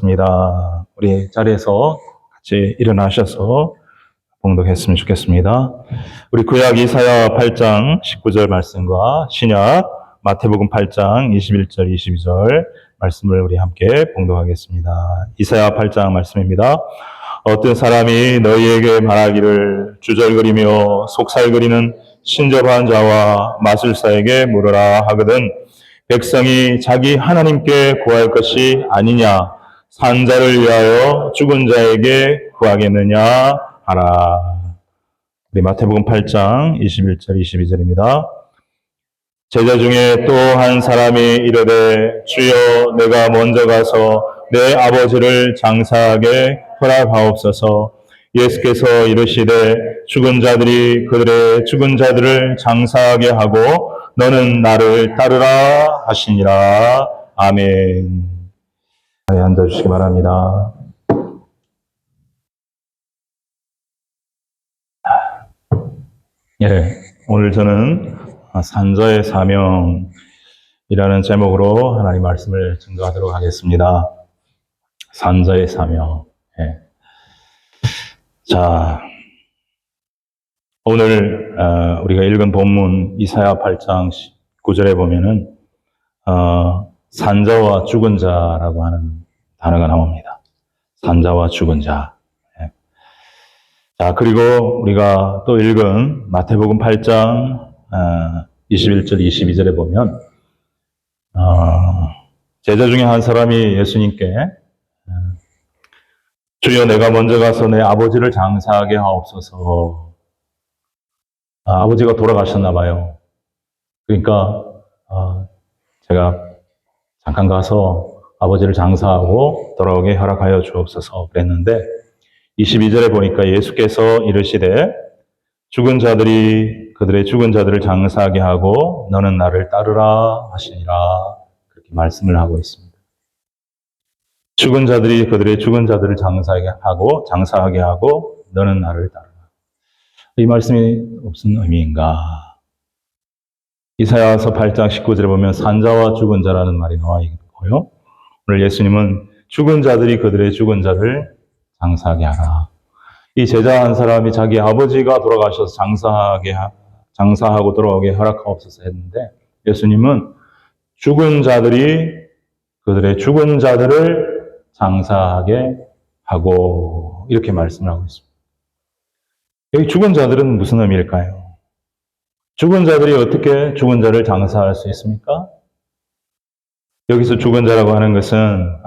봉독하겠습니다. 우리 자리에서 같이 일어나셔서 봉독했으면 좋겠습니다. 우리 구약 이사야 8장 19절 말씀과 신약 마태복음 8장 21절 22절 말씀을 우리 함께 봉독하겠습니다. 이사야 8장 말씀입니다. 어떤 사람이 너희에게 말하기를 주절거리며 속살거리는 신접한 자와 마술사에게 물으라 하거든 백성이 자기 하나님께 구할 것이 아니냐 산 자를 위하여 죽은 자에게 구하겠느냐 하라. 우리 마태복음 8장 21절 22절입니다. 제자 중에 또 한 사람이 이르되 주여 내가 먼저 가서 내 아버지를 장사하게 허락하옵소서. 예수께서 이르시되 죽은 자들이 그들의 죽은 자들을 장사하게 하고 너는 나를 따르라 하시니라. 아멘. 앉아주시기 바랍니다. 오늘 저는 산자의 사명이라는 제목으로 하나님 말씀을 증거하도록 하겠습니다. 산자의 사명. 자, 오늘 우리가 읽은 본문 이사야 8장 9절에 보면은 산자와 죽은 자라고 하는 단어가 나옵니다. 산자와 죽은 자. 자, 그리고 우리가 또 읽은 마태복음 8장 21절 22절에 보면 제자 중에 한 사람이 예수님께 주여 내가 먼저 가서 내 아버지를 장사하게 하옵소서. 아버지가 돌아가셨나 봐요. 그러니까 제가 잠깐 가서 아버지를 장사하고 돌아오게 허락하여 주옵소서 그랬는데 22절에 보니까 예수께서 이르시되 죽은 자들이 그들의 죽은 자들을 장사하게 하고 너는 나를 따르라 하시니라. 그렇게 말씀을 하고 있습니다. 죽은 자들이 그들의 죽은 자들을 장사하게 하고 너는 나를 따르라. 이 말씀이 무슨 의미인가? 이사야서 8장 19절에 보면 산자와 죽은 자라는 말이 나와 있고요. 오늘 예수님은 죽은 자들이 그들의 죽은 자를 장사하게 하라. 이 제자 한 사람이 자기 아버지가 돌아가셔서 장사하고 돌아오게 허락하옵소서 했는데 예수님은 죽은 자들이 그들의 죽은 자들을 장사하게 하고 이렇게 말씀을 하고 있습니다. 여기 죽은 자들은 무슨 의미일까요? 죽은 자들이 어떻게 죽은 자를 장사할 수 있습니까? 여기서 죽은 자라고 하는 것은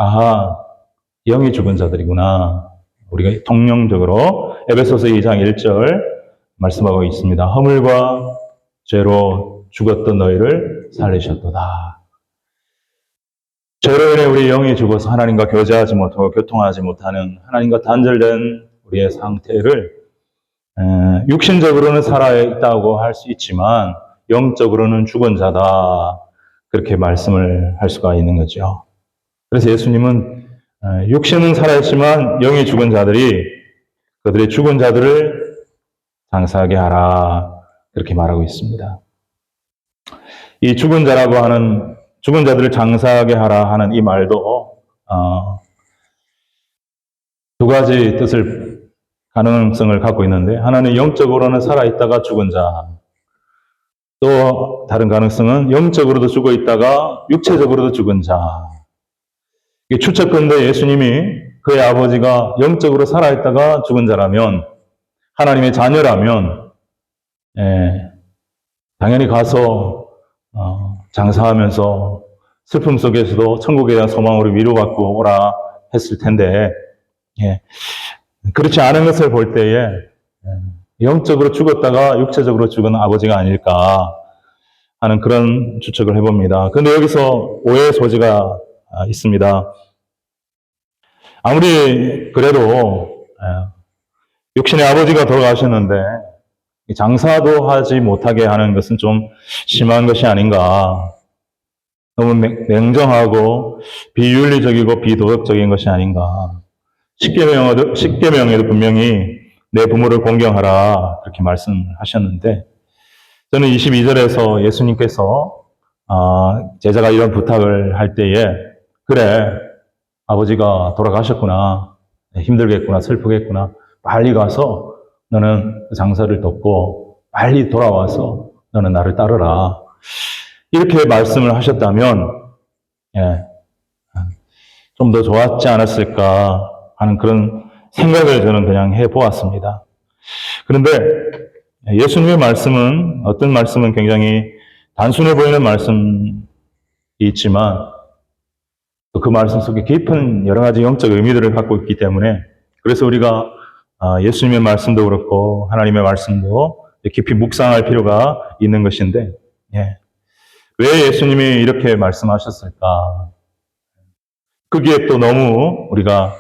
영이 죽은 자들이구나. 우리가 통용적으로 에베소서 2장 1절 말씀하고 있습니다. 허물과 죄로 죽었던 너희를 살리셨도다. 죄로 인해 우리 영이 죽어서 하나님과 교제하지 못하고 교통하지 못하는 하나님과 단절된 우리의 상태를 육신적으로는 살아있다고 할 수 있지만 영적으로는 죽은 자다. 그렇게 말씀을 할 수가 있는 거죠. 그래서 예수님은 육신은 살아있지만 영이 죽은 자들이 그들의 죽은 자들을 장사하게 하라. 그렇게 말하고 있습니다. 이 죽은 자라고 하는 죽은 자들을 장사하게 하라 하는 이 말도 두 가지 뜻을 가능성을 갖고 있는데 하나는 영적으로는 살아있다가 죽은 자, 또 다른 가능성은 영적으로도 죽어 있다가 육체적으로도 죽은 자. 이게 추측컨대 예수님이 그의 아버지가 영적으로 살아있다가 죽은 자라면 하나님의 자녀라면 당연히 가서 장사하면서 슬픔 속에서도 천국에 대한 소망으로 위로받고 오라 했을 텐데 그렇지 않은 것을 볼 때에 영적으로 죽었다가 육체적으로 죽은 아버지가 아닐까 하는 그런 추측을 해봅니다. 그런데 여기서 오해의 소지가 있습니다. 아무리 그래도 육신의 아버지가 돌아가셨는데 장사도 하지 못하게 하는 것은 좀 심한 것이 아닌가. 너무 냉정하고 비윤리적이고 비도덕적인 것이 아닌가. 십계명에도 분명히 내 부모를 공경하라 그렇게 말씀하셨는데 저는 22절에서 예수님께서 제자가 이런 부탁을 할 때에 그래 아버지가 돌아가셨구나. 힘들겠구나. 슬프겠구나. 빨리 가서 너는 그 장사를 돕고 빨리 돌아와서 너는 나를 따르라. 이렇게 말씀을 하셨다면 좀 더 좋았지 않았을까 하는 그런 생각을 저는 그냥 해보았습니다. 그런데 예수님의 말씀은 어떤 말씀은 굉장히 단순해 보이는 말씀이 있지만 그 말씀 속에 깊은 여러 가지 영적 의미들을 갖고 있기 때문에 그래서 우리가 예수님의 말씀도 그렇고 하나님의 말씀도 깊이 묵상할 필요가 있는 것인데 왜 예수님이 이렇게 말씀하셨을까? 거기에 또 너무 우리가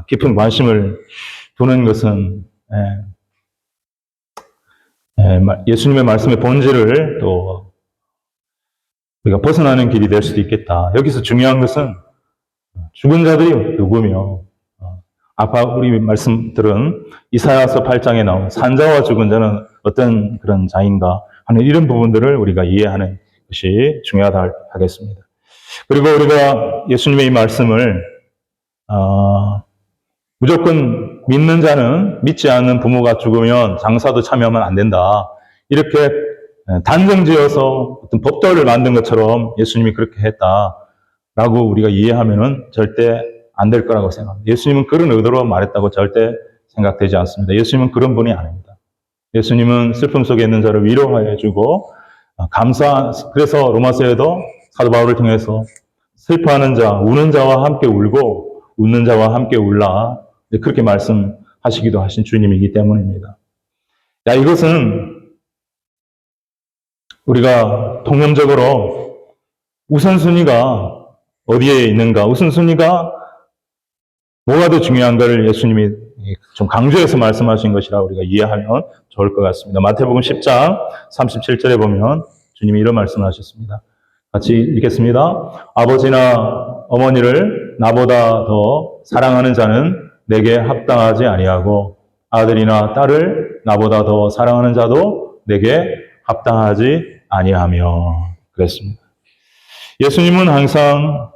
깊은 관심을 두는 것은 예수님의 말씀의 본질을 또 우리가 벗어나는 길이 될 수도 있겠다. 여기서 중요한 것은 죽은 자들이 누구며 아까 우리 말씀들은 이사야서 8장에 나온 산자와 죽은 자는 어떤 그런 자인가 하는 이런 부분들을 우리가 이해하는 것이 중요하다 하겠습니다. 그리고 우리가 예수님의 이 말씀을 무조건 믿는 자는 믿지 않는 부모가 죽으면 장사도 참여하면 안 된다. 이렇게 단정지어서 어떤 법도를 만든 것처럼 예수님이 그렇게 했다라고 우리가 이해하면은 절대 안 될 거라고 생각합니다. 예수님은 그런 의도로 말했다고 절대 생각되지 않습니다. 예수님은 그런 분이 아닙니다. 예수님은 슬픔 속에 있는 자를 위로해 주고 그래서 로마서에도 사도 바울을 통해서 슬퍼하는 자, 우는 자와 함께 울고 웃는 자와 함께 울라. 그렇게 말씀하시기도 하신 주님이기 때문입니다. 이것은 우리가 통념적으로 우선순위가 어디에 있는가, 우선순위가 뭐가 더 중요한가를 예수님이 좀 강조해서 말씀하신 것이라 우리가 이해하면 좋을 것 같습니다. 마태복음 10장 37절에 보면 주님이 이런 말씀을 하셨습니다. 같이 읽겠습니다. 아버지나 어머니를 나보다 더 사랑하는 자는 내게 합당하지 아니하고 아들이나 딸을 나보다 더 사랑하는 자도 내게 합당하지 아니하며 그랬습니다. 예수님은 항상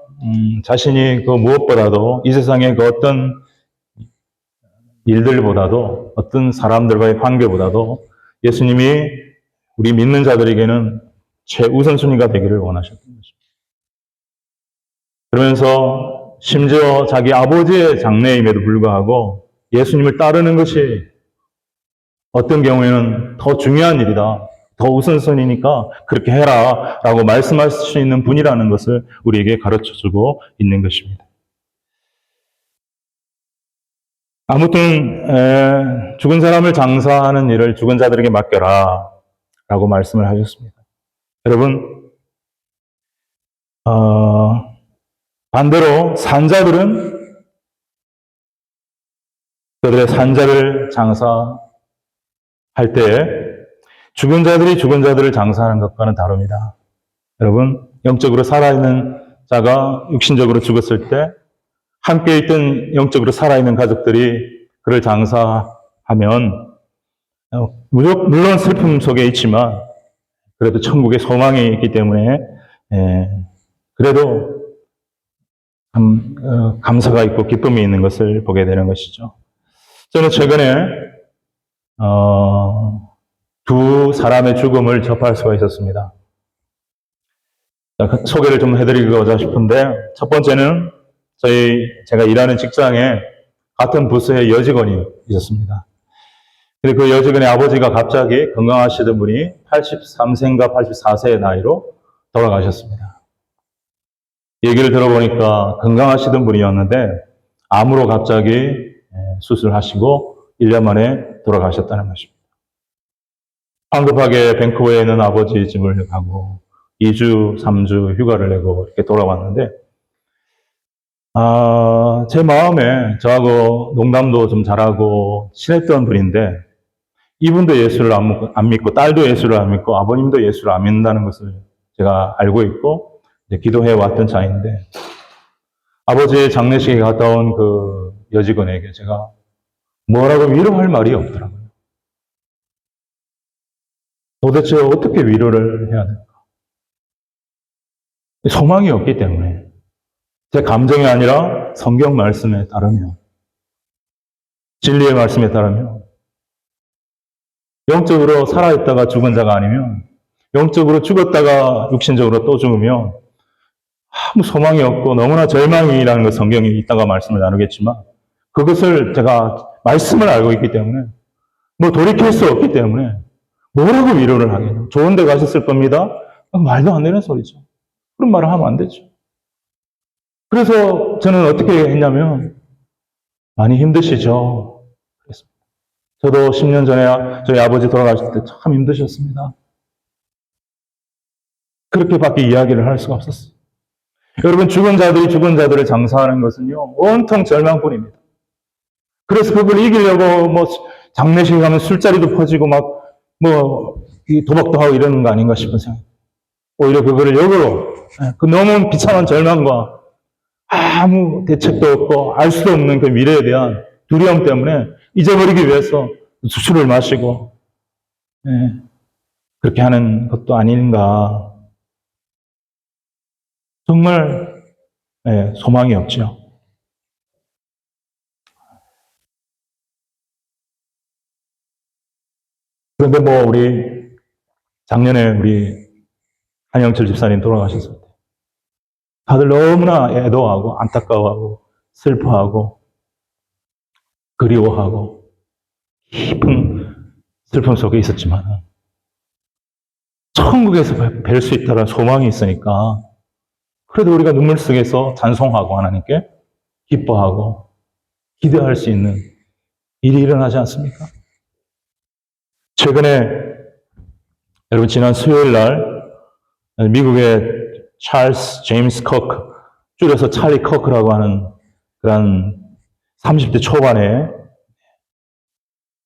자신이 그 무엇보다도 이 세상의 그 어떤 일들보다도 어떤 사람들과의 관계보다도 예수님이 우리 믿는 자들에게는 최우선순위가 되기를 원하셨던 것입니다. 그러면서 심지어 자기 아버지의 장래임에도 불구하고 예수님을 따르는 것이 어떤 경우에는 더 중요한 일이다. 더 우선순위니까 그렇게 해라 라고 말씀할 수 있는 분이라는 것을 우리에게 가르쳐주고 있는 것입니다. 아무튼 죽은 사람을 장사하는 일을 죽은 자들에게 맡겨라 라고 말씀을 하셨습니다. 여러분 반대로 산자들은 그들의 산자를 장사할 때 죽은 자들이 죽은 자들을 장사하는 것과는 다릅니다. 여러분, 영적으로 살아있는 자가 육신적으로 죽었을 때 함께 있던 영적으로 살아있는 가족들이 그를 장사하면 물론 슬픔 속에 있지만 그래도 천국에 소망이 있기 때문에 그래도 감사가 있고 기쁨이 있는 것을 보게 되는 것이죠. 저는 최근에 두 사람의 죽음을 접할 수가 있었습니다. 소개를 좀 해드리고자 싶은데 첫 번째는 제가 일하는 직장에 같은 부서의 여직원이 있었습니다. 근데 그 여직원의 아버지가 갑자기 건강하시던 분이 83세인가 84세의 나이로 돌아가셨습니다. 얘기를 들어보니까 건강하시던 분이었는데 암으로 갑자기 수술하시고 1년 만에 돌아가셨다는 것입니다. 황급하게 밴쿠버에 있는 아버지 집을 가고 2주, 3주 휴가를 내고 이렇게 돌아왔는데 제 마음에 저하고 농담도 좀 잘하고 친했던 분인데 이분도 예수를 안 믿고 딸도 예수를 안 믿고 아버님도 예수를 안 믿는다는 것을 제가 알고 있고 기도해 왔던 자인데 아버지의 장례식에 갔다 온 그 여직원에게 제가 뭐라고 위로할 말이 없더라고요. 도대체 어떻게 위로를 해야 될까? 소망이 없기 때문에 제 감정이 아니라 성경 말씀에 따르면, 진리의 말씀에 따르면, 영적으로 살아있다가 죽은 자가 아니면, 영적으로 죽었다가 육신적으로 또 죽으면 아무 소망이 없고 너무나 절망이라는 거 성경에 이따가 말씀을 나누겠지만, 그것을 제가 말씀을 알고 있기 때문에 뭐 돌이킬 수 없기 때문에 뭐라고 위로를 하겠냐. 좋은 데 가셨을 겁니다. 말도 안 되는 소리죠. 그런 말을 하면 안 되죠. 그래서 저는 어떻게 했냐면, 많이 힘드시죠? 그랬습니다. 저도 10년 전에 저희 아버지 돌아가실 때 참 힘드셨습니다. 그렇게밖에 이야기를 할 수가 없었어요. 여러분, 죽은 자들이 죽은 자들을 장사하는 것은요, 온통 절망뿐입니다. 그래서 그걸 이기려고 뭐 장례식 가면 술자리도 퍼지고 도박도 하고 이러는 거 아닌가 싶은 생각. 오히려 그거를 역으로, 그 너무 비참한 절망과 아무 대책도 없고 알 수도 없는 그 미래에 대한 두려움 때문에 잊어버리기 위해서 술을 마시고, 그렇게 하는 것도 아닌가. 정말, 소망이 없죠. 그런데 작년에 우리 한영철 집사님 돌아가셨을 때, 다들 너무나 애도하고 안타까워하고 슬퍼하고 그리워하고 깊은 슬픔 속에 있었지만, 천국에서 뵐 수 있다는 소망이 있으니까, 그래도 우리가 눈물 속에서 찬송하고 하나님께 기뻐하고 기대할 수 있는 일이 일어나지 않습니까? 최근에 여러분, 지난 수요일 날 미국의 찰스 제임스 커크, 줄여서 찰리 커크라고 하는 그런 30대 초반에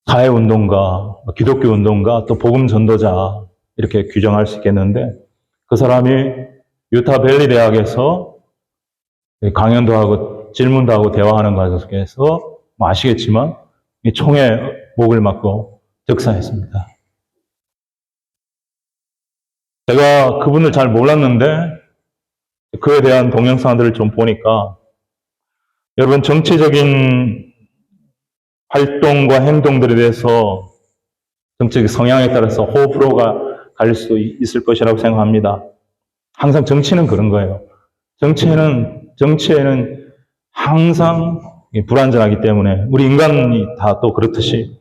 사회운동가, 기독교 운동가, 또 복음 전도자, 이렇게 규정할 수 있겠는데, 그 사람이 유타 밸리 대학에서 강연도 하고 질문도 하고 대화하는 과정에서 아시겠지만 총에 목을 맞고 즉사했습니다. 제가 그분을 잘 몰랐는데 그에 대한 동영상들을 좀 보니까, 여러분, 정치적인 활동과 행동들에 대해서 정치적 성향에 따라서 호불호가 갈릴 수 있을 것이라고 생각합니다. 항상 정치는 그런 거예요. 정치에는 항상 불완전하기 때문에, 우리 인간이 다 또 그렇듯이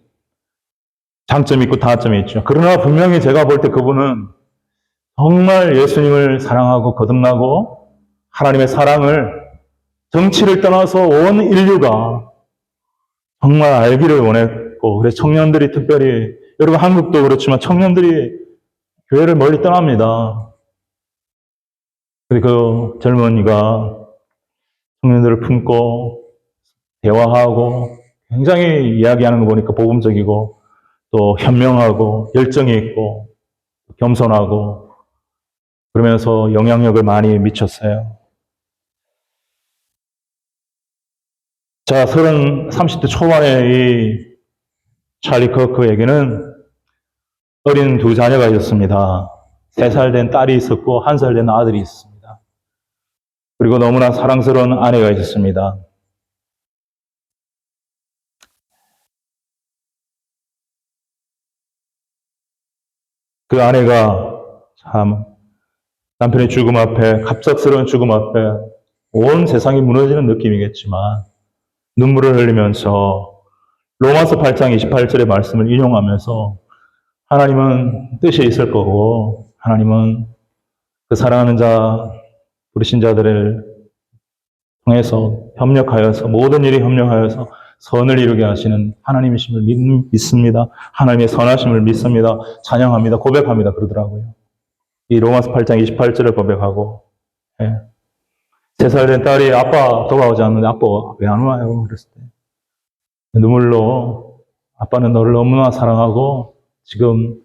장점이 있고 단점이 있죠. 그러나 분명히 제가 볼 때 그분은 정말 예수님을 사랑하고 거듭나고 하나님의 사랑을 정치를 떠나서 온 인류가 정말 알기를 원했고, 그래서 청년들이 특별히, 여러분 한국도 그렇지만 청년들이 교회를 멀리 떠납니다. 그리고 그 젊은이가 청년들을 품고 대화하고 굉장히 이야기하는 거 보니까 복음적이고 또 현명하고 열정이 있고 겸손하고 그러면서 영향력을 많이 미쳤어요. 자, 30대 초반의 이 찰리 커크에게는 어린 두 자녀가 있었습니다. 3살 된 딸이 있었고 1살 된 아들이 있었습니다. 그리고 너무나 사랑스러운 아내가 있었습니다. 그 아내가 참 남편의 죽음 앞에, 갑작스러운 죽음 앞에 온 세상이 무너지는 느낌이겠지만 눈물을 흘리면서 로마서 8장 28절의 말씀을 인용하면서, 하나님은 뜻이 있을 거고 하나님은 그 사랑하는 자, 부르신 자들을 통해서 협력하여서 모든 일이 협력하여서 선을 이루게 하시는 하나님이심을 믿습니다. 하나님의 선하심을 믿습니다. 찬양합니다. 고백합니다. 그러더라고요. 이 로마서 8장 28절을 고백하고, 3살 된 딸이 아빠 돌아오지 않는데 아빠 왜 안 와요? 그랬을 때 눈물로, 아빠는 너를 너무나 사랑하고 지금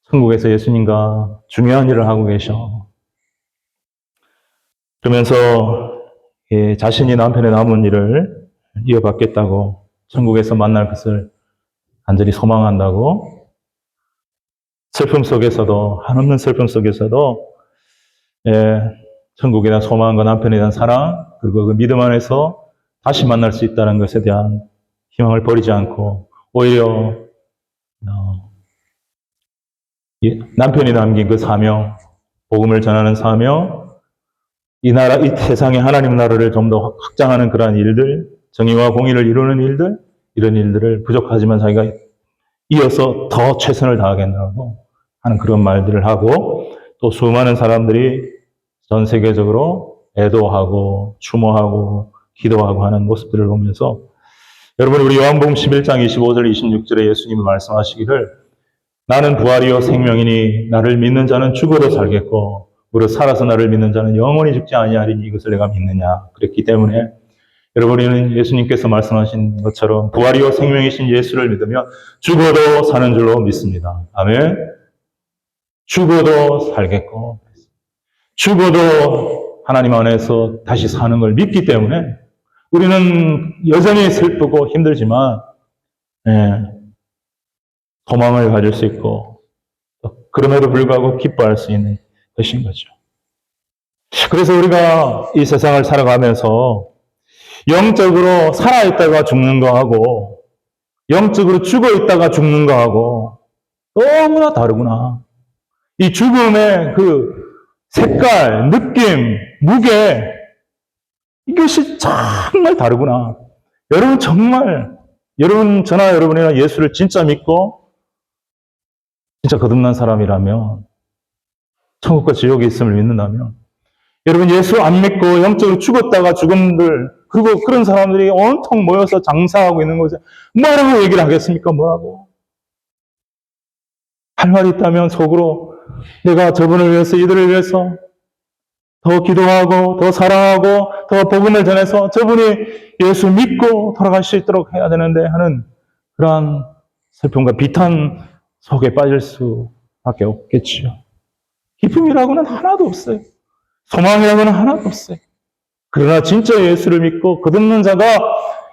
천국에서 예수님과 중요한 일을 하고 계셔. 그러면서 자신이 남편의 남은 일을 이어받겠다고, 천국에서 만날 것을 간절히 소망한다고, 슬픔 속에서도, 한없는 슬픔 속에서도 천국에 대한 소망과 남편에 대한 사랑, 그리고 그 믿음 안에서 다시 만날 수 있다는 것에 대한 희망을 버리지 않고 오히려 남편이 남긴 그 사명, 복음을 전하는 사명, 이 나라, 이 세상에 하나님 나라를 좀 더 확장하는 그러한 일들, 정의와 공의를 이루는 일들, 이런 일들을 부족하지만 자기가 이어서 더 최선을 다하겠다고 하는 그런 말들을 하고, 또 수많은 사람들이 전 세계적으로 애도하고 추모하고 기도하고 하는 모습들을 보면서, 여러분, 우리 요한복음 11장 25절 26절에 예수님이 말씀하시기를 나는 부활이요 생명이니 나를 믿는 자는 죽어도 살겠고 무릇 살아서 나를 믿는 자는 영원히 죽지 아니하리니 이것을 내가 믿느냐. 그랬기 때문에 여러분은 예수님께서 말씀하신 것처럼 부활이요 생명이신 예수를 믿으면 죽어도 사는 줄로 믿습니다. 아멘. 죽어도 살겠고 죽어도 하나님 안에서 다시 사는 걸 믿기 때문에 우리는 여전히 슬프고 힘들지만 소망을 가질 수 있고 그럼에도 불구하고 기뻐할 수 있는 것인 거죠. 그래서 우리가 이 세상을 살아가면서 영적으로 살아있다가 죽는 거하고 영적으로 죽어있다가 죽는 거하고 너무나 다르구나. 이 죽음의 그 색깔, 느낌, 무게, 이것이 정말 다르구나. 여러분 정말, 저나 여러분이나 예수를 진짜 믿고 진짜 거듭난 사람이라면, 천국과 지옥이 있음을 믿는다면, 여러분 예수 안 믿고 영적으로 죽었다가 죽음들, 그리고 그런 사람들이 온통 모여서 장사하고 있는 것에 뭐라고 얘기를 하겠습니까? 뭐라고? 할 말이 있다면 속으로 내가 저분을 위해서, 이들을 위해서 더 기도하고 더 사랑하고 더 복음을 전해서 저분이 예수 믿고 돌아갈 수 있도록 해야 되는데 하는 그러한 슬픔과 비탄 속에 빠질 수밖에 없겠지요. 기쁨이라고는 하나도 없어요. 소망이라고는 하나도 없어요. 그러나 진짜 예수를 믿고 거듭난 자가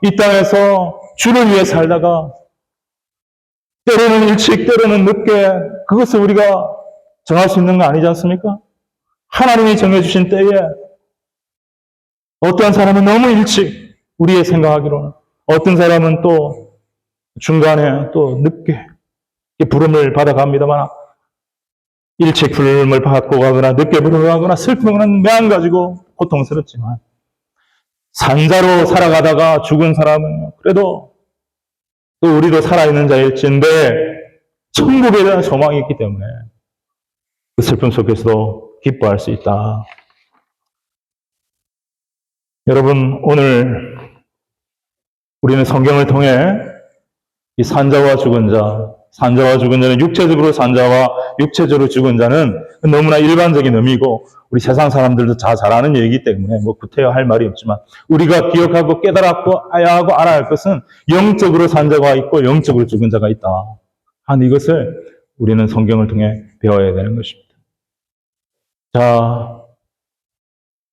이 땅에서 주를 위해 살다가 때로는 일찍 때로는 늦게 그것을 우리가 정할 수 있는 거 아니지 않습니까? 하나님이 정해주신 때에 어떤 사람은 너무 일찍 우리의 생각하기로는 어떤 사람은 또 중간에 또 늦게 부름을 받아갑니다만 일찍 부름을 받고 가거나 늦게 부름을 가거나 슬픔은 매한 가지고 고통스럽지만 산자로 살아가다가 죽은 사람은 그래도 또 우리도 살아있는 자일진데 천국에 대한 소망이 있기 때문에 그 슬픔 속에서도 기뻐할 수 있다. 여러분 오늘 우리는 성경을 통해 이 산자와 죽은 자는 육체적으로 산자와 육체적으로 죽은 자는 너무나 일반적인 의미고 우리 세상 사람들도 다 잘 아는 얘기이기 때문에 뭐 구태여 할 말이 없지만 우리가 기억하고 깨달았고 아야하고 알아야 할 것은 영적으로 산자가 있고 영적으로 죽은 자가 있다. 한 이것을 우리는 성경을 통해 배워야 되는 것입니다. 자,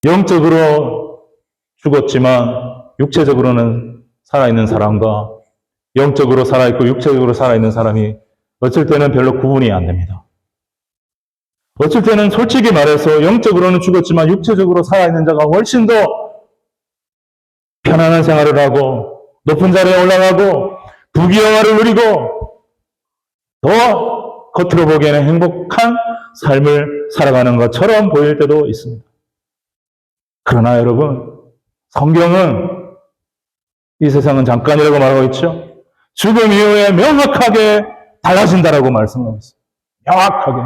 영적으로 죽었지만 육체적으로는 살아있는 사람과 영적으로 살아있고 육체적으로 살아있는 사람이 어쩔 때는 별로 구분이 안 됩니다. 어쩔 때는 솔직히 말해서 영적으로는 죽었지만 육체적으로 살아있는 자가 훨씬 더 편안한 생활을 하고 높은 자리에 올라가고 부귀영화를 누리고 더 겉으로 보기에는 행복한 삶을 살아가는 것처럼 보일 때도 있습니다. 그러나 여러분, 성경은 이 세상은 잠깐이라고 말하고 있죠. 죽음 이후에 명확하게 달라진다라고 말씀하고 있습니다. 명확하게.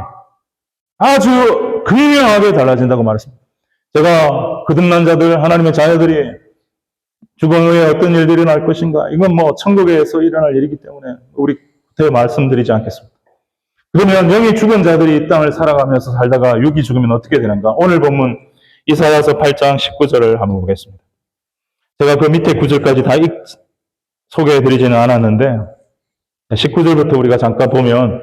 아주 극명하게 달라진다고 말했습니다. 제가 거듭난 자들, 하나님의 자녀들이 죽음 후에 어떤 일들이 일어날 것인가, 이건 뭐 천국에서 일어날 일이기 때문에 우리 그때 말씀드리지 않겠습니다. 그러면 영이 죽은 자들이 이 땅을 살아가면서 살다가 육이 죽으면 어떻게 되는가? 오늘 본문 이사야서 8장 19절을 한번 보겠습니다. 제가 그 밑에 9절까지 다 소개해드리지는 않았는데 19절부터 우리가 잠깐 보면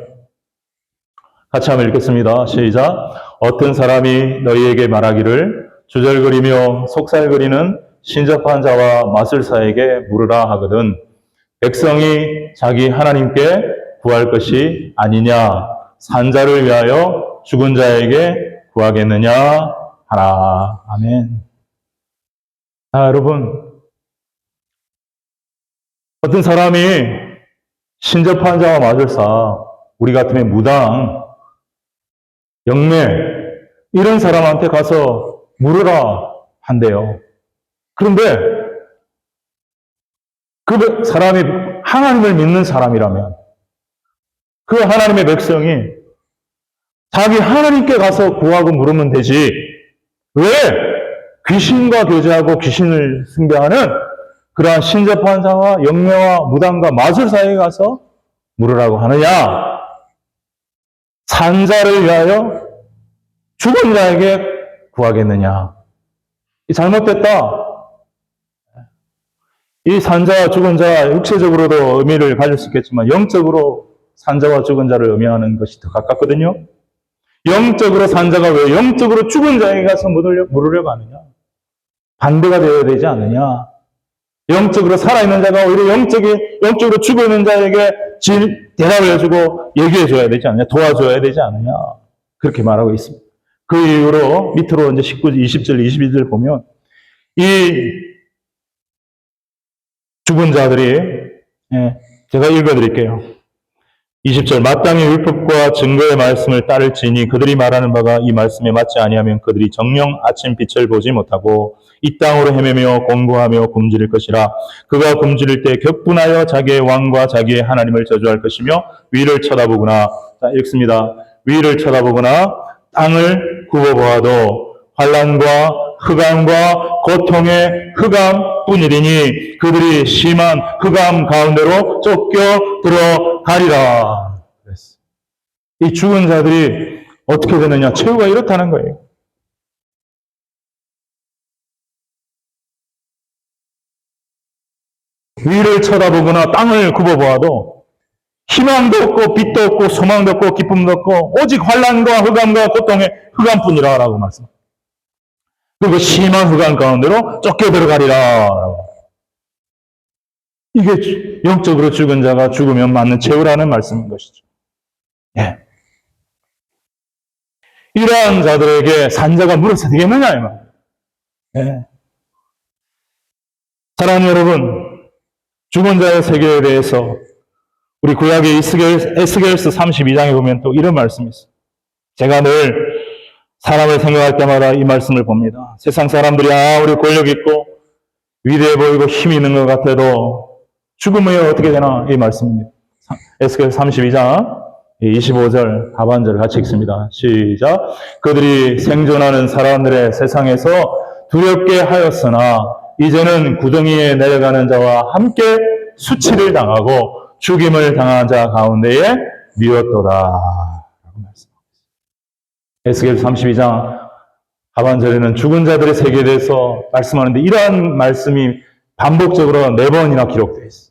같이 한번 읽겠습니다. 시작. 어떤 사람이 너희에게 말하기를 주절거리며 속살거리는 신접한 자와 마술사에게 물으라 하거든 백성이 자기 하나님께 구할 것이 아니냐 산자를 위하여 죽은 자에게 구하겠느냐? 하라. 아멘. 자, 여러분, 어떤 사람이 신접한 자와 마술사, 우리 같으면 무당, 영매, 이런 사람한테 가서 물으라 한대요. 그런데 그 사람이 하나님을 믿는 사람이라면 그 하나님의 백성이 자기 하나님께 가서 구하고 물으면 되지. 왜 귀신과 교제하고 귀신을 숭배하는 그러한 신접한 자와 영매와 무당과 마술사에 가서 물으라고 하느냐? 산자를 위하여 죽은 자에게 구하겠느냐? 잘못됐다. 이 산자와 죽은 자, 육체적으로도 의미를 가질 수 있겠지만 영적으로 산자와 죽은 자를 의미하는 것이 더 가깝거든요. 영적으로 산자가 왜 영적으로 죽은 자에게 가서 물으려고 하느냐? 반대가 되어야 되지 않느냐? 영적으로 살아있는 자가 오히려 영적으로 죽어있는 자에게 대답을 해주고 얘기해줘야 되지 않느냐? 도와줘야 되지 않느냐? 그렇게 말하고 있습니다. 그 이후로 밑으로 이제 19, 20절, 22절 보면 이 죽은 자들이, 제가 읽어드릴게요. 20절, 마땅히 율법과 증거의 말씀을 따를지니 그들이 말하는 바가 이 말씀에 맞지 아니하면 그들이 정녕 아침 빛을 보지 못하고 이 땅으로 헤매며 공고하며 굶주릴 것이라. 그가 굶주릴 때 격분하여 자기의 왕과 자기의 하나님을 저주할 것이며 위를 쳐다보거나, 자, 읽습니다. 위를 쳐다보거나 땅을 굽어보아도 환난과 흑암과 고통의 흑암뿐이리니 그들이 심한 흑암 가운데로 쫓겨 들어가리라. 이 죽은 자들이 어떻게 되느냐? 최후가 이렇다는 거예요. 위를 쳐다보거나 땅을 굽어보아도 희망도 없고 빛도 없고 소망도 없고 기쁨도 없고 오직 환난과 흑암과 고통의 흑암뿐이라고 말씀합니다. 그리고 심한 흑암 가운데로 쫓겨 들어가리라. 이게 영적으로 죽은 자가 죽으면 맞는 최후라는 말씀인 것이죠. 예. 이러한 자들에게 산자가 물어서 되겠느냐, 이 말. 예. 사랑하는 여러분, 죽은 자의 세계에 대해서 우리 구약의 에스겔서 32장에 보면 또 이런 말씀이 있어요. 제가 늘 사람을 생각할 때마다 이 말씀을 봅니다. 세상 사람들이 우리 권력 있고 위대해 보이고 힘이 있는 것 같아도 죽음 후에 어떻게 되나 이 말씀입니다. 에스겔 32장 25절 하반절을 같이 읽습니다. 시작. 그들이 생존하는 사람들의 세상에서 두렵게 하였으나 이제는 구덩이에 내려가는 자와 함께 수치를 당하고 죽임을 당한 자 가운데에 미웠도다. 에스겔 32장 하반절에는 죽은 자들의 세계에 대해서 말씀하는데 이러한 말씀이 반복적으로 4번이나 기록되어 있습니다.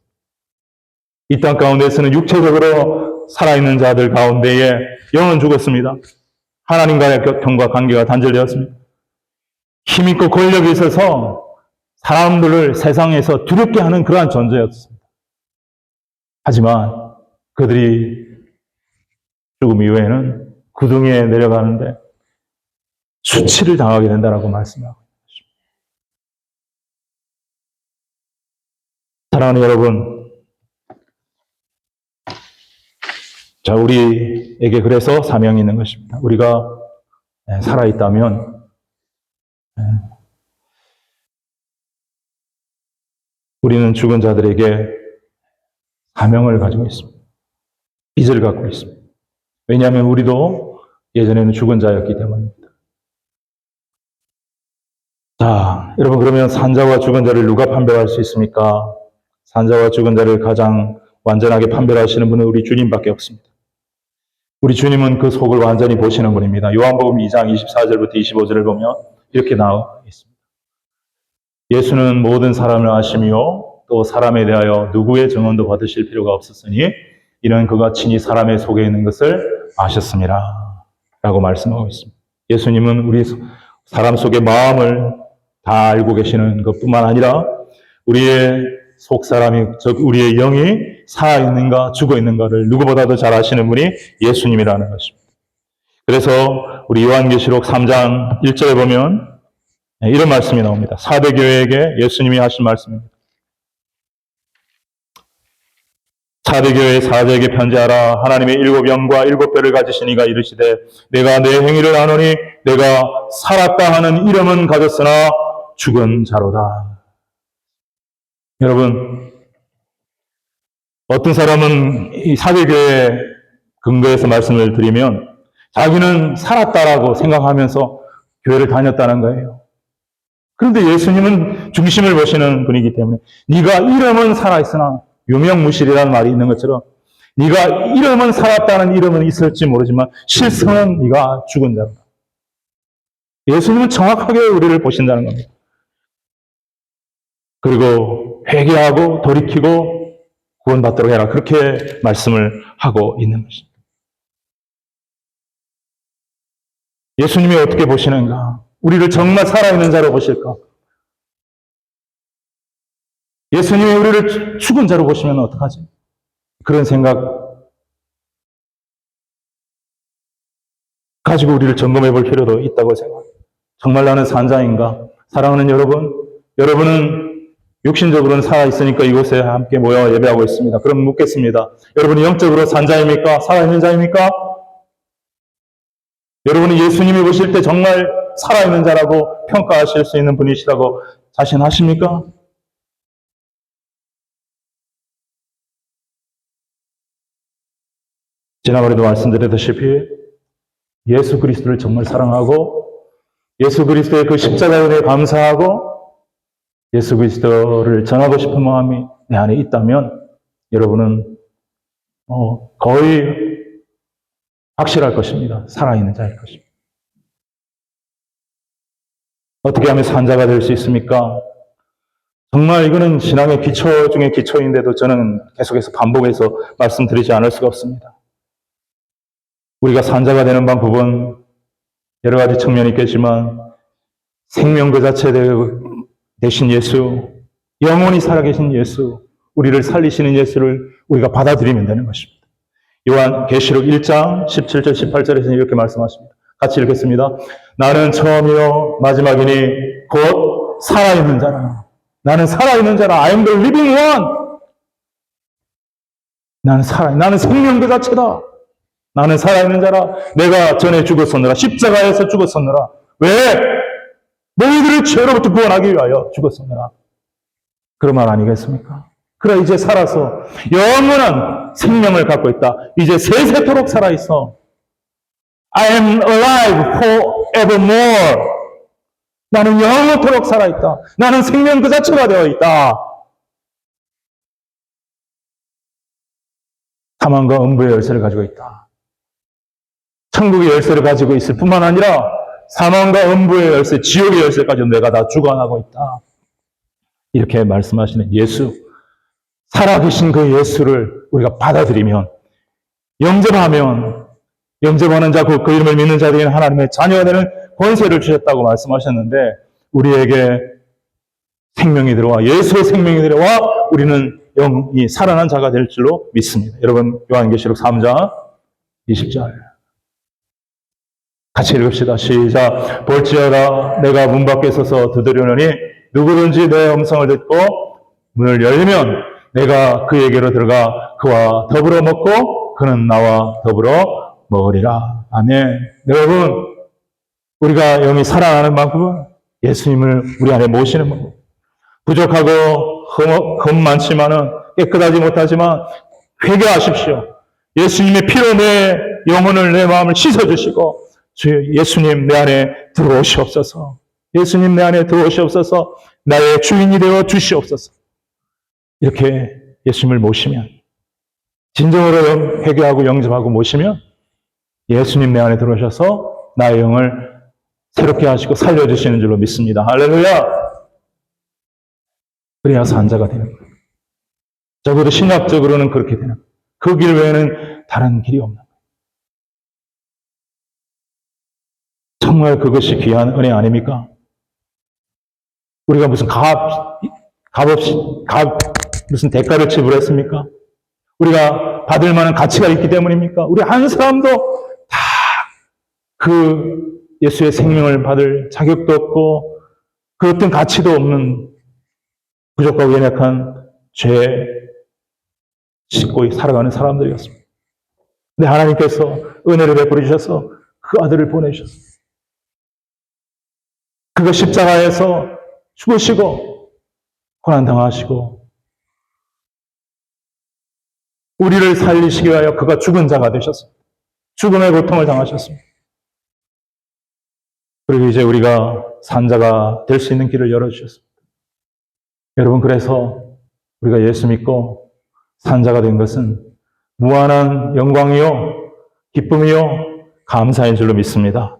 이 땅 가운데에서는 육체적으로 살아있는 자들 가운데에 영은 죽었습니다. 하나님과의 교통과 관계가 단절되었습니다. 힘있고 권력이 있어서 사람들을 세상에서 두렵게 하는 그러한 존재였습니다. 하지만 그들이 죽음 이후에는 구덩이에 내려가는데 수치를 당하게 된다라고 말씀하고 있습니다. 사랑하는 여러분, 자, 우리에게 그래서 사명이 있는 것입니다. 우리가 살아있다면 우리는 죽은 자들에게 사명을 가지고 있습니다. 빚을 갖고 있습니다. 왜냐하면 우리도 예전에는 죽은 자였기 때문입니다. 자, 여러분, 그러면 산자와 죽은 자를 누가 판별할 수 있습니까? 산자와 죽은 자를 가장 완전하게 판별하시는 분은 우리 주님밖에 없습니다. 우리 주님은 그 속을 완전히 보시는 분입니다. 요한복음 2장 24절부터 25절을 보면 이렇게 나와 있습니다. 예수는 모든 사람을 아시며 또 사람에 대하여 누구의 증언도 받으실 필요가 없었으니 이는 그가 친히 사람의 속에 있는 것을 아셨습니다. 라고 말씀하고 있습니다. 예수님은 우리 사람 속의 마음을 다 알고 계시는 것뿐만 아니라 우리의 속 사람이, 즉 우리의 영이 살아있는가 죽어있는가를 누구보다도 잘 아시는 분이 예수님이라는 것입니다. 그래서 우리 요한계시록 3장 1절에 보면 이런 말씀이 나옵니다. 사대교회에게 예수님이 하신 말씀입니다. 사대교회 사자에게 편지하라. 하나님의 일곱 영과 일곱 뼈를 가지신 이가 이르시되 내가 내 행위를 아노니 내가 살았다 하는 이름은 가졌으나 죽은 자로다. 여러분, 어떤 사람은 이 사대교회 근거에서 말씀을 드리면 자기는 살았다라고 생각하면서 교회를 다녔다는 거예요. 그런데 예수님은 중심을 보시는 분이기 때문에 네가 이름은 살아있으나 유명무실이라는 말이 있는 것처럼 네가 이름은 살았다는 이름은 있을지 모르지만 실상은 네가 죽은 자다. 예수님은 정확하게 우리를 보신다는 겁니다. 그리고 회개하고 돌이키고 구원받도록 해라. 그렇게 말씀을 하고 있는 것입니다. 예수님이 어떻게 보시는가? 우리를 정말 살아있는 자로 보실까? 예수님이 우리를 죽은 자로 보시면 어떡하지? 그런 생각 가지고 우리를 점검해 볼 필요도 있다고 생각합니다. 정말 나는 산자인가? 사랑하는 여러분은 육신적으로는 살아있으니까 이곳에 함께 모여 예배하고 있습니다. 그럼 묻겠습니다. 여러분이 영적으로 산자입니까? 살아있는 자입니까? 여러분이 예수님이 보실 때 정말 살아있는 자라고 평가하실 수 있는 분이시라고 자신하십니까? 지난번에도 말씀드렸다시피 예수 그리스도를 정말 사랑하고 예수 그리스도의 그 십자가에 대해 감사하고 예수 그리스도를 전하고 싶은 마음이 내 안에 있다면 여러분은 거의 확실할 것입니다. 살아있는 자일 것입니다. 어떻게 하면 산자가 될 수 있습니까? 정말 이거는 신앙의 기초 중에 기초인데도 저는 계속해서 반복해서 말씀드리지 않을 수가 없습니다. 우리가 산자가 되는 방법은 여러 가지 측면이 있겠지만 생명 그 자체 되신 예수, 영원히 살아계신 예수, 우리를 살리시는 예수를 우리가 받아들이면 되는 것입니다. 요한계시록 1장 17절 18절에서는 이렇게 말씀하십니다. 같이 읽겠습니다. 나는 처음이요 마지막이니 곧 살아있는 자라. 나는 살아있는 자라. I am the living one. 나는 생명 그 자체다. 나는 살아있는 자라. 내가 전에 죽었었느라. 십자가에서 죽었었느라. 왜? 너희들을 죄로부터 구원하기 위하여 죽었었느라. 그런 말 아니겠습니까? 그래 이제 살아서 영원한 생명을 갖고 있다. 이제 세세토록 살아있어. I am alive forevermore. 나는 영원토록 살아있다. 나는 생명 그 자체가 되어 있다. 사망과 음부의 열쇠를 가지고 있다. 천국의 열쇠를 가지고 있을 뿐만 아니라 사망과 음부의 열쇠, 지옥의 열쇠까지 내가 다 주관하고 있다. 이렇게 말씀하시는 예수, 살아계신 그 예수를 우리가 받아들이면, 영접하는 자, 그 이름을 믿는 자들에게는 하나님의 자녀가 되는 권세를 주셨다고 말씀하셨는데, 우리에게 생명이 들어와, 예수의 생명이 들어와, 우리는 영이 살아난 자가 될 줄로 믿습니다. 여러분, 요한계시록 3장 20절. 같이 읽읍시다. 시작. 볼지어다 내가 문 밖에 서서 두드리노니 누구든지 내 음성을 듣고 문을 열리면 내가 그에게로 들어가 그와 더불어 먹고 그는 나와 더불어 먹으리라. 아멘. 여러분, 우리가 영이 살아나는 방법은 예수님을 우리 안에 모시는 방법. 부족하고 흠 많지만은 깨끗하지 못하지만 회개하십시오. 예수님의 피로 내 영혼을 내 마음을 씻어주시고 주 예수님 내 안에 들어오시옵소서. 예수님 내 안에 들어오시옵소서. 나의 주인이 되어 주시옵소서. 이렇게 예수님을 모시면, 진정으로 회개하고 영접하고 모시면 예수님 내 안에 들어오셔서 나의 영을 새롭게 하시고 살려주시는 줄로 믿습니다. 할렐루야! 그래야 산자가 되는 거예요. 적어도 신학적으로는 그렇게 되는 거예요. 그 길 외에는 다른 길이 없는 거예요. 정말 그것이 귀한 은혜 아닙니까? 우리가 무슨 무슨 대가를 지불했습니까? 우리가 받을 만한 가치가 있기 때문입니까? 우리 한 사람도 다 그 예수의 생명을 받을 자격도 없고 그 어떤 가치도 없는 부족하고 연약한 씻고 살아가는 사람들이었습니다. 근데 하나님께서 은혜를 베풀어 주셔서 그 아들을 보내주셨습니다. 그가 십자가에서 죽으시고 고난당하시고 우리를 살리시기 위하여 그가 죽은 자가 되셨습니다. 죽음의 고통을 당하셨습니다. 그리고 이제 우리가 산자가 될 수 있는 길을 열어주셨습니다. 여러분, 그래서 우리가 예수 믿고 산자가 된 것은 무한한 영광이요, 기쁨이요, 감사인 줄로 믿습니다.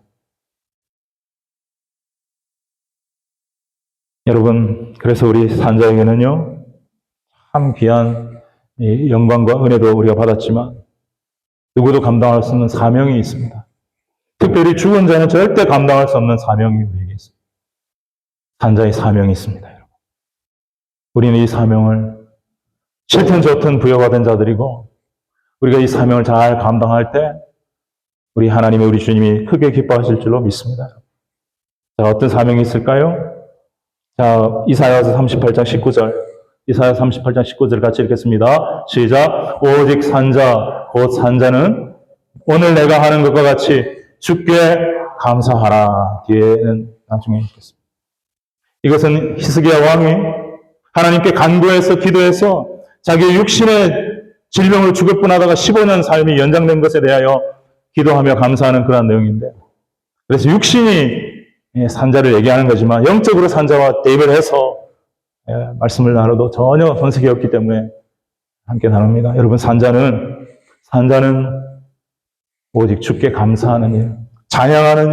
여러분, 그래서 우리 산자에게는요, 참 귀한 영광과 은혜도 우리가 받았지만 누구도 감당할 수 없는 사명이 있습니다. 특별히 죽은 자는 절대 감당할 수 없는 사명이 우리에게 있습니다. 산자의 사명이 있습니다. 여러분. 우리는 이 사명을 싫든 좋든 부여받은 자들이고 우리가 이 사명을 잘 감당할 때 우리 하나님의 우리 주님이 크게 기뻐하실 줄로 믿습니다. 자, 어떤 사명이 있을까요? 자, 이사야서 38장 19절. 이사야 38장 19절 같이 읽겠습니다. 시작. 오직 산자, 곧 산자는 오늘 내가 하는 것과 같이 주께 감사하라. 뒤에는 나중에 읽겠습니다. 이것은 히스기야 왕이 하나님께 간구해서 기도해서 자기 육신의 질병으로 죽을 뻔하다가 15년 삶이 연장된 것에 대하여 기도하며 감사하는 그런 내용인데, 그래서 육신이 산자를 얘기하는 거지만 영적으로 산자와 대입을 해서 말씀을 나눠도 전혀 손색이 없기 때문에 함께 나눕니다. 여러분, 산자는 오직 주께 감사하는 일, 찬양하는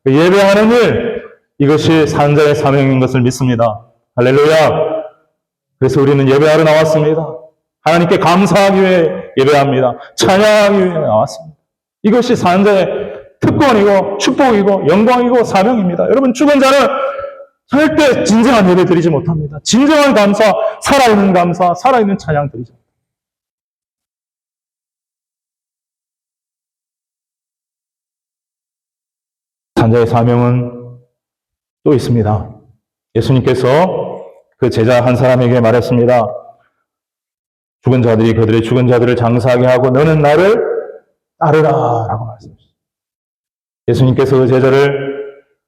일, 예배하는 일, 이것이 산자의 사명인 것을 믿습니다. 할렐루야. 그래서 우리는 예배하러 나왔습니다. 하나님께 감사하기 위해 예배합니다. 찬양하기 위해 나왔습니다. 이것이 산자의 특권이고 축복이고 영광이고 사명입니다. 여러분, 죽은 자는 절대 진정한 예배 드리지 못합니다. 진정한 감사, 살아있는 감사, 살아있는 찬양 드리죠. 산자의 사명은 또 있습니다. 예수님께서 그 제자 한 사람에게 말했습니다. 죽은 자들이 그들의 죽은 자들을 장사하게 하고 너는 나를 따르라 라고 말씀하셨습니다. 예수님께서 그 제자를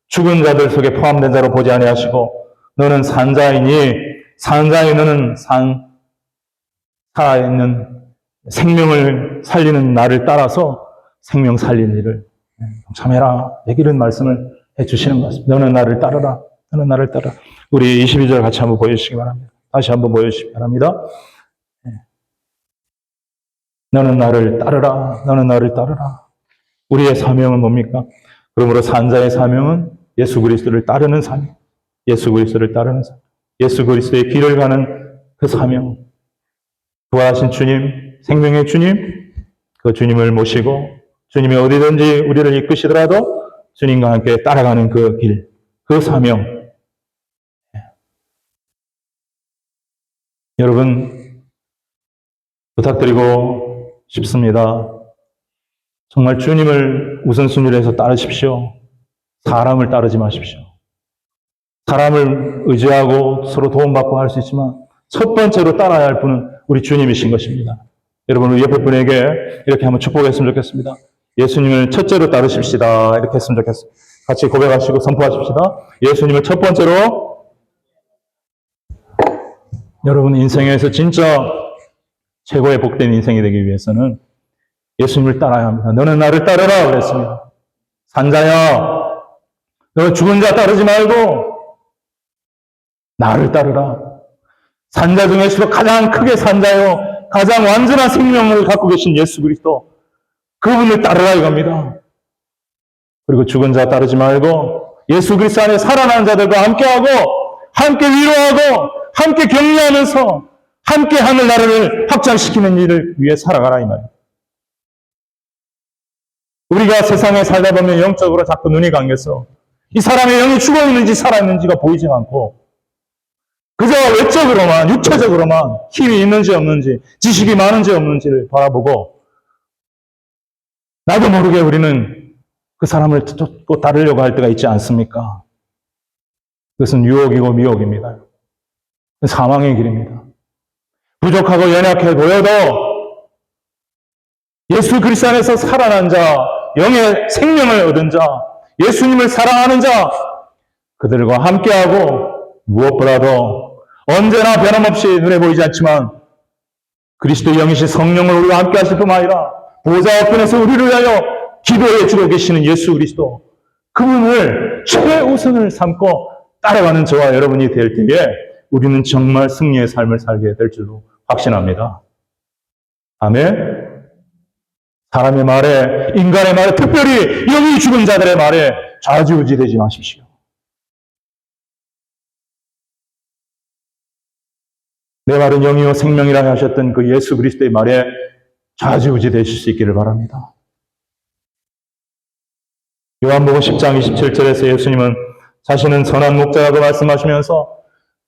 죽은 자들 속에 포함된 자로 보지 아니하시고 너는 산자이니 산자의 너는 살아있는 생명을 살리는 나를 따라서 생명 살리는 일을 참해라. 이런 말씀을 해주시는 것 같습니다. 너는 나를 따르라. 너는 나를 따르라. 우리 22절 같이 한번 보여주시기 바랍니다. 다시 한번 보여주시기 바랍니다. 너는 나를 따르라. 너는 나를 따르라. 우리의 사명은 뭡니까? 그러므로 산자의 사명은 예수 그리스도를 따르는 사명. 예수 그리스도를 따르는 사명. 예수 그리스도의 길을 가는 그 사명. 부활하신 주님, 생명의 주님, 그 주님을 모시고 주님이 어디든지 우리를 이끄시더라도 주님과 함께 따라가는 그 길, 그 사명. 여러분, 부탁드리고 싶습니다. 정말 주님을 우선순위로 해서 따르십시오. 사람을 따르지 마십시오. 사람을 의지하고 서로 도움받고 할 수 있지만 첫 번째로 따라야 할 분은 우리 주님이신 것입니다. 여러분, 우리 옆에 분에게 이렇게 한번 축복했으면 좋겠습니다. 예수님을 첫째로 따르십시다. 이렇게 했으면 좋겠습니다. 같이 고백하시고 선포하십시다. 예수님을 첫 번째로. 여러분, 인생에서 진짜 최고의 복된 인생이 되기 위해서는 예수님을 따라야 합니다. 너는 나를 따르라 그랬습니다. 산자야, 너 죽은 자 따르지 말고 나를 따르라. 산자 중에서도 가장 크게 산자요, 가장 완전한 생명을 갖고 계신 예수 그리스도, 그분을 따르라 이겁니다. 그리고 죽은 자 따르지 말고 예수 그리스도 안에 살아난 자들과 함께하고 함께 위로하고 함께 격려하면서 함께 하늘 나라를 확장시키는 일을 위해 살아가라 이 말이에요. 우리가 세상에 살다 보면 영적으로 자꾸 눈이 감겨서 이 사람의 영이 죽어있는지 살아있는지가 보이지 않고 그저 외적으로만, 육체적으로만 힘이 있는지 없는지, 지식이 많은지 없는지를 바라보고 나도 모르게 우리는 그 사람을 쫓고 따르려고 할 때가 있지 않습니까? 그것은 유혹이고 미혹입니다. 사망의 길입니다. 부족하고 연약해 보여도 예수 그리스도 안에서 살아난 자, 영의 생명을 얻은 자, 예수님을 사랑하는 자, 그들과 함께하고 무엇보다도 언제나 변함없이 눈에 보이지 않지만 그리스도의 영이신 성령을 우리와 함께 하실 뿐만 아니라 보좌 앞에서 우리를 위하여 기도해 주고 계시는 예수 그리스도, 그분을 최우선을 삼고 따라가는 저와 여러분이 될 때에 우리는 정말 승리의 삶을 살게 될 줄로 확신합니다. 아멘. 사람의 말에, 인간의 말에, 특별히 영이 죽은 자들의 말에 좌지우지 되지 마십시오. 내 말은 영이요 생명이라 하셨던 그 예수 그리스도의 말에 좌지우지 되실 수 있기를 바랍니다. 요한복음 10장 27절에서 예수님은 자신은 선한 목자라고 말씀하시면서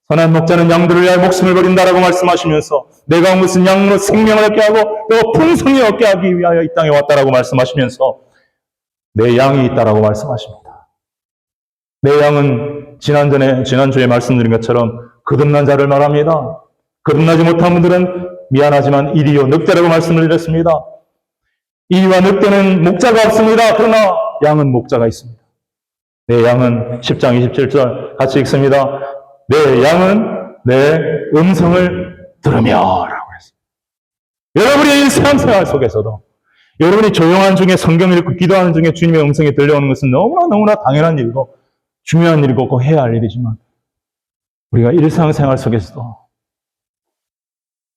선한 목자는 양들을 위하여 목숨을 버린다라고 말씀하시면서 내가 온 것은 양으로 생명을 얻게 하고 또 풍성히 얻게 하기 위하여 이 땅에 왔다라고 말씀하시면서 내 양이 있다라고 말씀하십니다. 내 양은 지난주에 말씀드린 것처럼 거듭난 자를 말합니다. 거듭나지 못한 분들은 미안하지만 이리요 늑대라고 말씀을 드렸습니다. 이리와 늑대는 목자가 없습니다. 그러나 양은 목자가 있습니다. 내 양은 10장 27절 같이 읽습니다. 내 양은 내 음성을 들으며 라고 했습니다. 여러분의 일상생활 속에서도 여러분이 조용한 중에 성경 읽고 기도하는 중에 주님의 음성이 들려오는 것은 너무나 당연한 일이고 중요한 일이고 꼭 해야 할 일이지만 우리가 일상생활 속에서도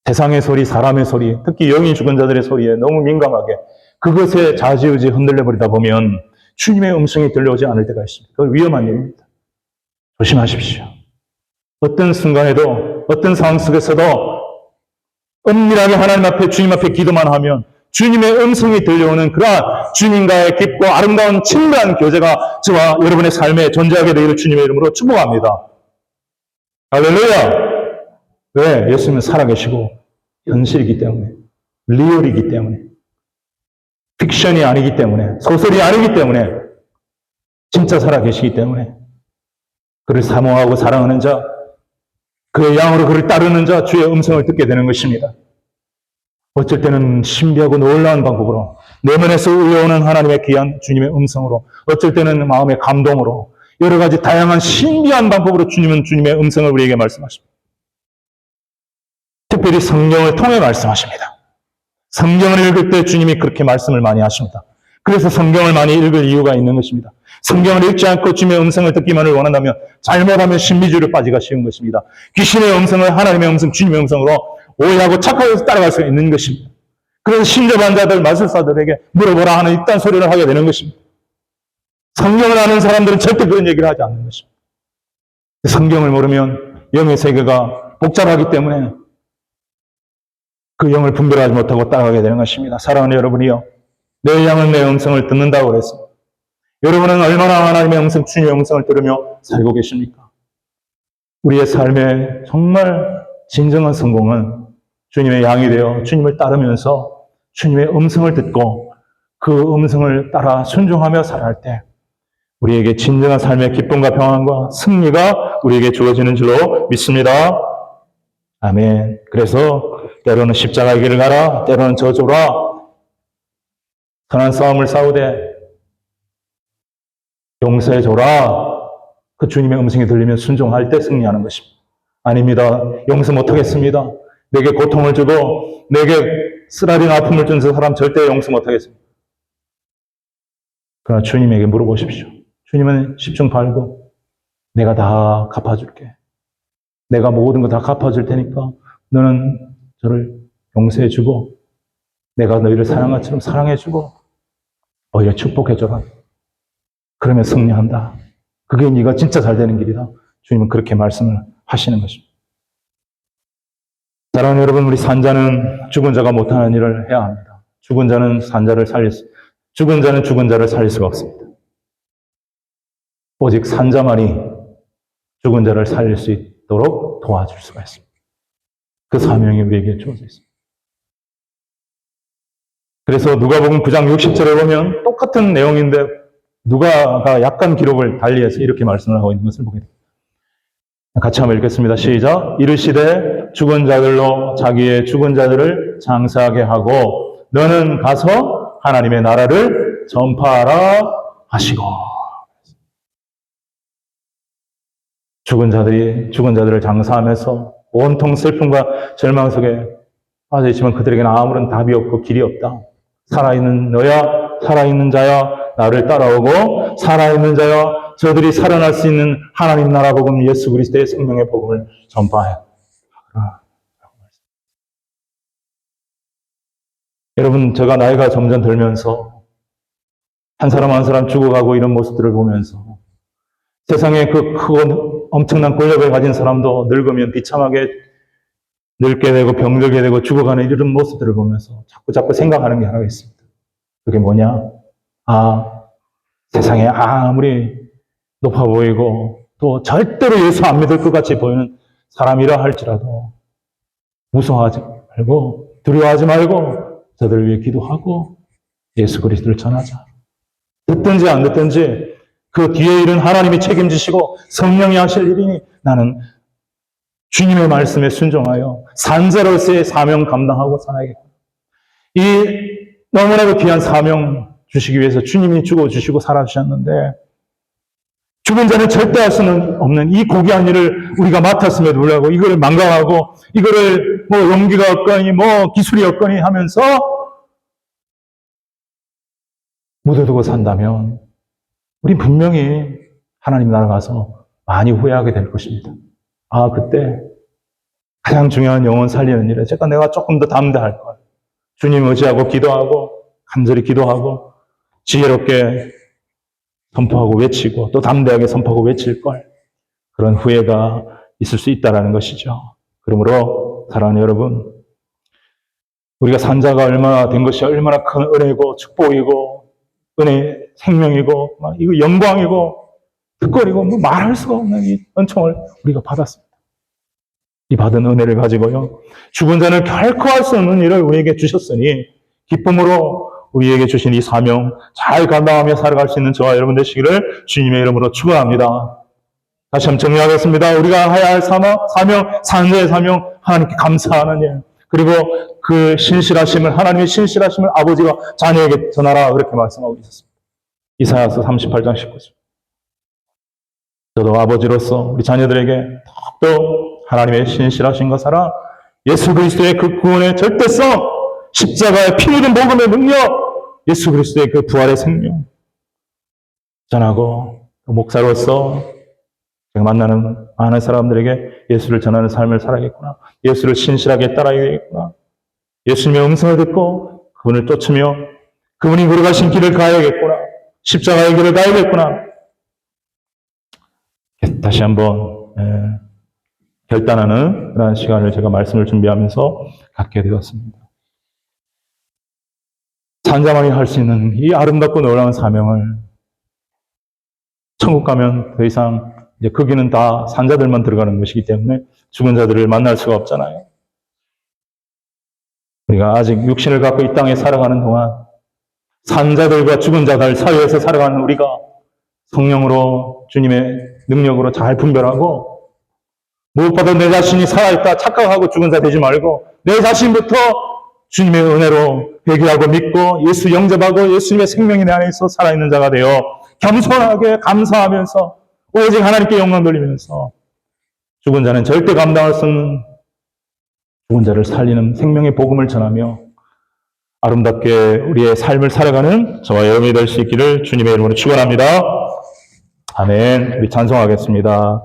세상의 소리, 사람의 소리, 특히 영이 죽은 자들의 소리에 너무 민감하게 그것에 좌지우지 흔들려 버리다 보면 주님의 음성이 들려오지 않을 때가 있습니다. 그건 위험한 일입니다. 조심하십시오. 어떤 순간에도 어떤 상황 속에서도 은밀하게 하나님 앞에 주님 앞에 기도만 하면 주님의 음성이 들려오는 그러한 주님과의 깊고 아름다운 친밀한 교제가 저와 여러분의 삶에 존재하게 되기를 주님의 이름으로 축복합니다. 할렐루야! 왜? 예수님은 살아계시고 현실이기 때문에, 리얼이기 때문에, 픽션이 아니기 때문에, 소설이 아니기 때문에, 진짜 살아계시기 때문에 그를 사모하고 사랑하는 자, 그의 양으로 그를 따르는 자, 주의 음성을 듣게 되는 것입니다. 어쩔 때는 신비하고 놀라운 방법으로 내면에서 우러오는 하나님의 귀한 주님의 음성으로, 어쩔 때는 마음의 감동으로, 여러 가지 다양한 신비한 방법으로 주님은 주님의 음성을 우리에게 말씀하십니다. 특별히 성경을 통해 말씀하십니다. 성경을 읽을 때 주님이 그렇게 말씀을 많이 하십니다. 그래서 성경을 많이 읽을 이유가 있는 것입니다. 성경을 읽지 않고 주님의 음성을 듣기만을 원한다면 잘못하면 신비주의로 빠지기가 쉬운 것입니다. 귀신의 음성을 하나님의 음성, 주님의 음성으로 오해하고 착각해서 따라갈 수 있는 것입니다. 그래서 신접한 자들, 마술사들에게 물어보라 하는 이딴 소리를 하게 되는 것입니다. 성경을 아는 사람들은 절대 그런 얘기를 하지 않는 것입니다. 성경을 모르면 영의 세계가 복잡하기 때문에 그 영을 분별하지 못하고 따라가게 되는 것입니다. 사랑하는 여러분이요, 내 양은 내 음성을 듣는다고 그랬습니다. 여러분은 얼마나 하나님의 음성, 주님의 음성을 들으며 살고 계십니까? 우리의 삶의 정말 진정한 성공은 주님의 양이 되어 주님을 따르면서 주님의 음성을 듣고 그 음성을 따라 순종하며 살아갈 때 우리에게 진정한 삶의 기쁨과 평안과 승리가 우리에게 주어지는 줄로 믿습니다. 아멘. 그래서 때로는 십자가의 길을 가라, 때로는 저주라, 선한 싸움을 싸우되 용서해줘라. 그 주님의 음성이 들리면 순종할 때 승리하는 것입니다. 아닙니다. 용서 못하겠습니다. 내게 고통을 주고 내게 쓰라린 아픔을 준 그 사람 절대 용서 못하겠습니다. 그러나 주님에게 물어보십시오. 주님은 10중 8구 내가 다 갚아줄게. 내가 모든 거 다 갚아줄 테니까 너는 저를 용서해주고 내가 너희를 사랑한 것처럼 사랑해주고 오히려 축복해줘라. 그러면 승리한다. 그게 네가 진짜 잘 되는 길이다. 주님은 그렇게 말씀을 하시는 것입니다. 사랑하는 여러분, 우리 산자는 죽은 자가 못하는 일을 해야 합니다. 죽은 자는 죽은 자를 살릴 수가 없습니다. 오직 산자만이 죽은 자를 살릴 수 있도록 도와줄 수가 있습니다. 그 사명이 우리에게 주어져 있습니다. 그래서 누가복음 9장 60절에 보면 똑같은 내용인데 누가가 약간 기록을 달리해서 이렇게 말씀을 하고 있는 것을 보게 됩니다. 같이 한번 읽겠습니다. 시작. 이르시되 죽은 자들로 자기의 죽은 자들을 장사하게 하고 너는 가서 하나님의 나라를 전파하라 하시고. 죽은 자들을 장사하면서 온통 슬픔과 절망 속에 빠져 있지만 그들에게는 아무런 답이 없고 길이 없다. 살아있는 너야, 살아있는 자야, 나를 따라오고 살아있는 자야, 저들이 살아날 수 있는 하나님 나라 복음 예수 그리스도의 생명의 복음을 전파해. 여러분, 제가 나이가 점점 들면서 한 사람 한 사람 죽어가고 이런 모습들을 보면서 세상에 그 크고 엄청난 권력을 가진 사람도 늙으면 비참하게 늙게 되고 병들게 되고 죽어가는 이런 모습들을 보면서 자꾸 생각하는 게 하나 있습니다. 그게 뭐냐? 세상에 아무리 높아 보이고 또 절대로 예수 안 믿을 것 같이 보이는 사람이라 할지라도 무서워하지 말고 두려워하지 말고 저들을 위해 기도하고 예수 그리스도를 전하자. 듣든지 안 듣든지 그 뒤에 일은 하나님이 책임지시고 성령이 하실 일이니 나는 주님의 말씀에 순종하여 산자로서의 사명 감당하고 살아야겠다. 이 너무나도 귀한 사명 주시기 위해서 주님이 죽어주시고 살아주셨는데 죽은 자는 절대 할 수는 없는 이 고귀한 일을 우리가 맡았음에도 불구하고 이거를 망각하고 이거를 뭐 용기가 없거니 뭐 기술이 없거니 하면서 묻어두고 산다면 우리 분명히 하나님 나라 가서 많이 후회하게 될 것입니다. 그때 가장 중요한 영혼 살리는 일에 내가 조금 더 담대할 걸. 주님 의지하고 기도하고 간절히 기도하고 지혜롭게 선포하고 외치고 또 담대하게 선포하고 외칠 걸. 그런 후회가 있을 수 있다는 것이죠. 그러므로 사랑하는 여러분, 우리가 산자가 얼마나 된 것이 얼마나 큰 은혜고 축복이고 은혜 생명이고 이거 영광이고 특권이고 말할 수가 없는 이 은총을 우리가 받았습니다. 이 받은 은혜를 가지고요. 죽은 자는 결코 할 수 없는 일을 우리에게 주셨으니 기쁨으로 우리에게 주신 이 사명 잘 감당하며 살아갈 수 있는 저와 여러분 되시기를 주님의 이름으로 축원합니다. 다시 한번 정리하겠습니다. 우리가 해야 할 사명, 산자의 사명, 하나님께 감사하는 일. 그리고 그 신실하심을, 하나님의 신실하심을 아버지가 자녀에게 전하라. 그렇게 말씀하고 있었습니다. 이사야서 38장 19절. 저도 아버지로서 우리 자녀들에게 더욱더 하나님의 신실하심과 사랑, 예수 그리스도의 그 구원의 절대성, 십자가의 피 묻은 복음의 능력, 예수 그리스도의 그 부활의 생명 전하고 목사로서 제가 만나는 많은 사람들에게 예수를 전하는 삶을 살아야겠구나. 예수를 신실하게 따라야겠구나. 예수님의 음성을 듣고 그분을 쫓으며 그분이 걸어가신 길을 가야겠구나. 십자가의 길을 가야겠구나. 다시 한번 결단하는 그런 시간을 제가 말씀을 준비하면서 갖게 되었습니다. 산자만이 할 수 있는 이 아름답고 놀라운 사명을 천국 가면 더 이상 이제 거기는 다 산자들만 들어가는 것이기 때문에 죽은 자들을 만날 수가 없잖아요. 우리가 아직 육신을 갖고 이 땅에 살아가는 동안 산자들과 죽은 자들 사이에서 살아가는 우리가 성령으로 주님의 능력으로 잘 분별하고 무엇보다 내 자신이 살아있다 착각하고 죽은 자 되지 말고 내 자신부터 주님의 은혜로 회개하고 믿고 예수 영접하고 예수님의 생명이 내 안에 있어 살아있는 자가 되어 겸손하게 감사하면서 오직 하나님께 영광 돌리면서 죽은 자는 절대 감당할 수 없는 죽은 자를 살리는 생명의 복음을 전하며 아름답게 우리의 삶을 살아가는 저와 여러분이 될 수 있기를 주님의 이름으로 축원합니다. 아멘. 우리 찬송하겠습니다.